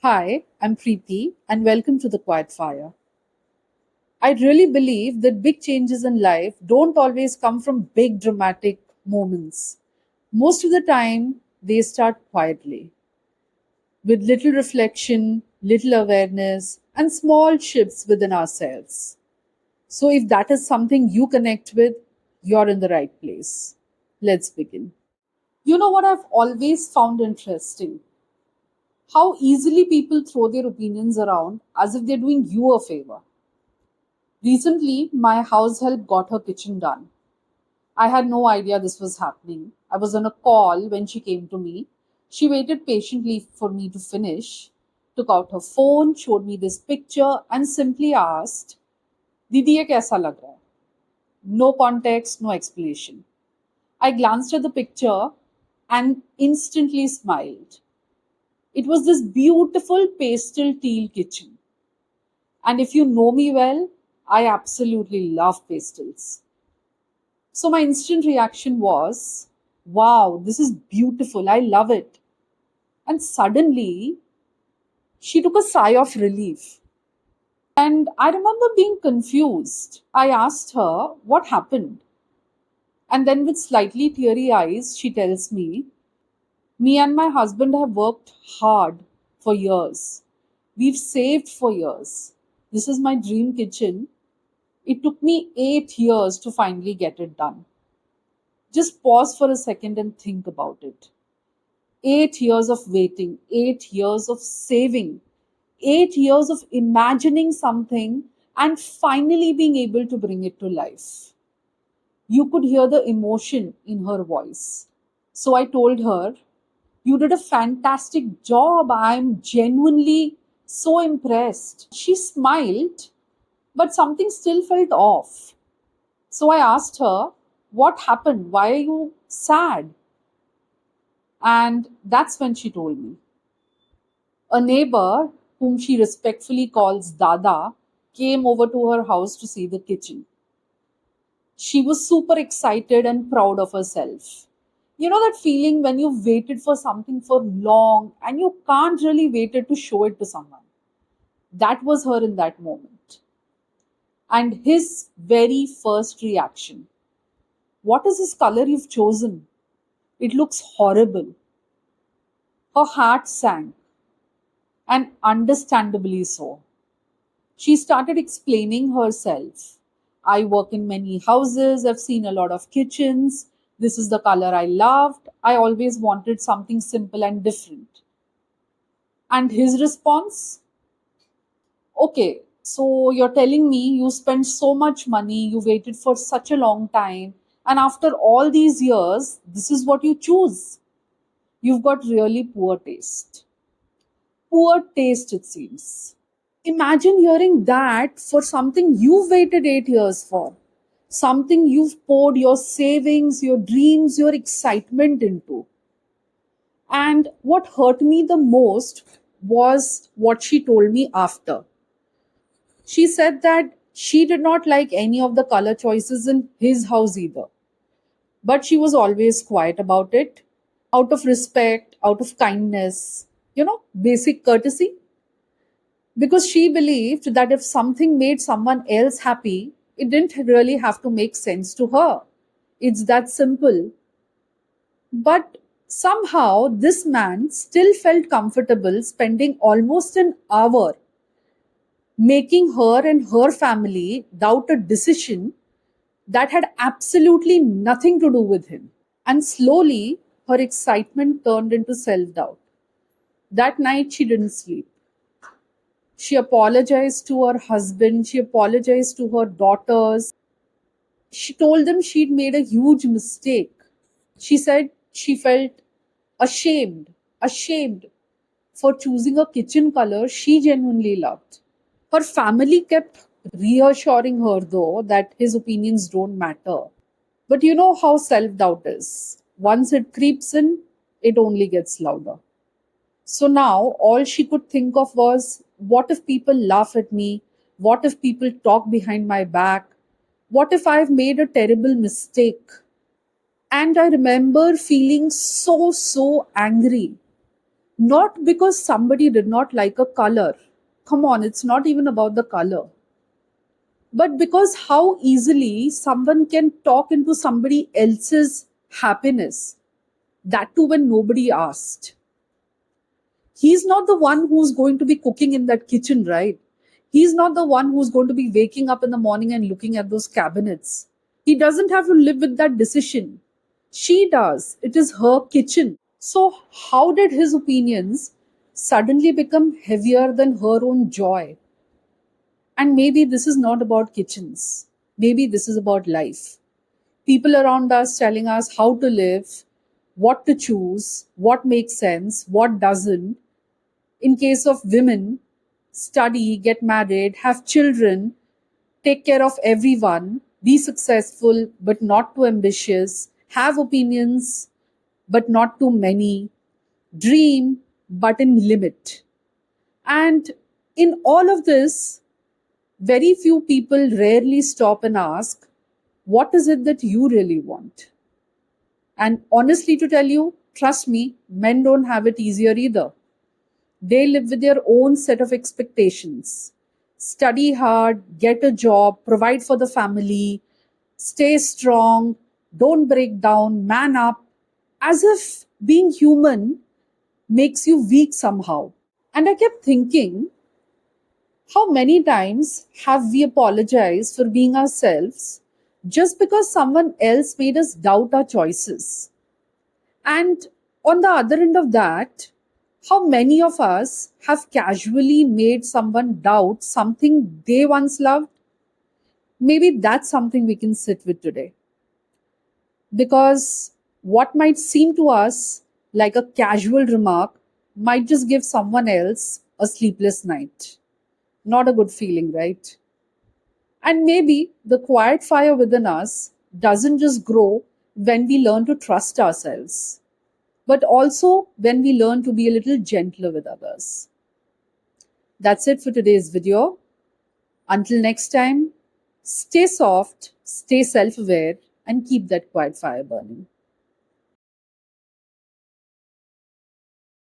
Hi, I'm Preeti, and welcome to the Quiet Fire. I really believe that big changes in life don't always come from big dramatic moments. Most of the time, they start quietly, with little reflection, little awareness, and small shifts within ourselves. So, if that is something you connect with, you're in the right place. Let's begin. You know what I've always found interesting? How easily people throw their opinions around as if they're doing you a favor. Recently, my house help got her kitchen done. I had no idea this was happening. I was on a call when she came to me. She waited patiently for me to finish, took out her phone, showed me this picture, and simply asked, Didi, ye kaisa lag raha hai? No context, no explanation. I glanced at the picture and instantly smiled. It was this beautiful pastel teal kitchen. And if you know me well, I absolutely love pastels. So my instant reaction was, wow, this is beautiful. I love it. And suddenly, she took a sigh of relief. And I remember being confused. I asked her what happened. And then, with slightly teary eyes, she tells me, me and my husband have worked hard for years. We've saved for years. This is my dream kitchen. It took me 8 years to finally get it done. Just pause for a second and think about it. 8 years of waiting, 8 years of saving, 8 years of imagining something and finally being able to bring it to life. You could hear the emotion in her voice. So I told her, you did a fantastic job. I'm genuinely so impressed. She smiled, but something still felt off. So I asked her, what happened? Why are you sad? And that's when she told me. A neighbor, whom she respectfully calls Dada, came over to her house to see the kitchen. She was super excited and proud of herself. You know that feeling when you've waited for something for long and you can't really wait it to show it to someone? That was her in that moment. And his very first reaction, what is this color you've chosen? It looks horrible. Her heart sank, and understandably so. She started explaining herself. I work in many houses, I've seen a lot of kitchens. This is the color I loved. I always wanted something simple and different. And his response, okay, so you're telling me you spent so much money, you waited for such a long time, and after all these years, this is what you choose. You've got really poor taste. Poor taste, it seems. Imagine hearing that for something you've waited 8 years for, something you've poured your savings, your dreams, your excitement into. And what hurt me the most was what she told me after. She said that she did not like any of the color choices in his house either, but she was always quiet about it out of respect, out of kindness, basic courtesy. Because she believed that if something made someone else happy, it didn't really have to make sense to her. It's that simple. But somehow, this man still felt comfortable spending almost an hour making her and her family doubt a decision that had absolutely nothing to do with him. And slowly, her excitement turned into self doubt. That night, she didn't sleep. She apologized to her husband, she apologized to her daughters. She told them she'd made a huge mistake. She said she felt ashamed for choosing a kitchen color she genuinely loved. Her family kept reassuring her, though, that his opinions don't matter. But you know how self doubt is. Once it creeps in, it only gets louder. So now all she could think of was, what if people laugh at me? What if people talk behind my back? What if I've made a terrible mistake? And I remember feeling so angry. Not because somebody did not like a color. Come on, it's not even about the color. But because how easily someone can talk into somebody else's happiness, that too when nobody asked. He's not the one who's going to be cooking in that kitchen, right? He's not the one who's going to be waking up in the morning and looking at those cabinets. He doesn't have to live with that decision. She does. It is her kitchen. So, how did his opinions suddenly become heavier than her own joy? And maybe this is not about kitchens. Maybe this is about life. People around us telling us how to live, what to choose, what makes sense, what doesn't. In case of women, study, get married, have children, take care of everyone, be successful but not too ambitious, have opinions but not too many, dream but in limit. And in all of this, very few people rarely stop and ask, what is it that you really want? And honestly, to tell you, trust me, men don't have it easier either. They live with their own set of expectations. Study hard, get a job, provide for the family, stay strong, don't break down, man up, as if being human makes you weak somehow. And I kept thinking, how many times have we apologized for being ourselves just because someone else made us doubt our choices? And on the other end of that, how many of us have casually made someone doubt something they once loved? Maybe that's something we can sit with today. Because what might seem to us like a casual remark might just give someone else a sleepless night. Not a good feeling, right? And maybe the quiet fire within us doesn't just grow when we learn to trust ourselves, but also when we learn to be a little gentler with others. That's it for today's video. Until next time, stay soft, stay self aware, and keep that quiet fire burning.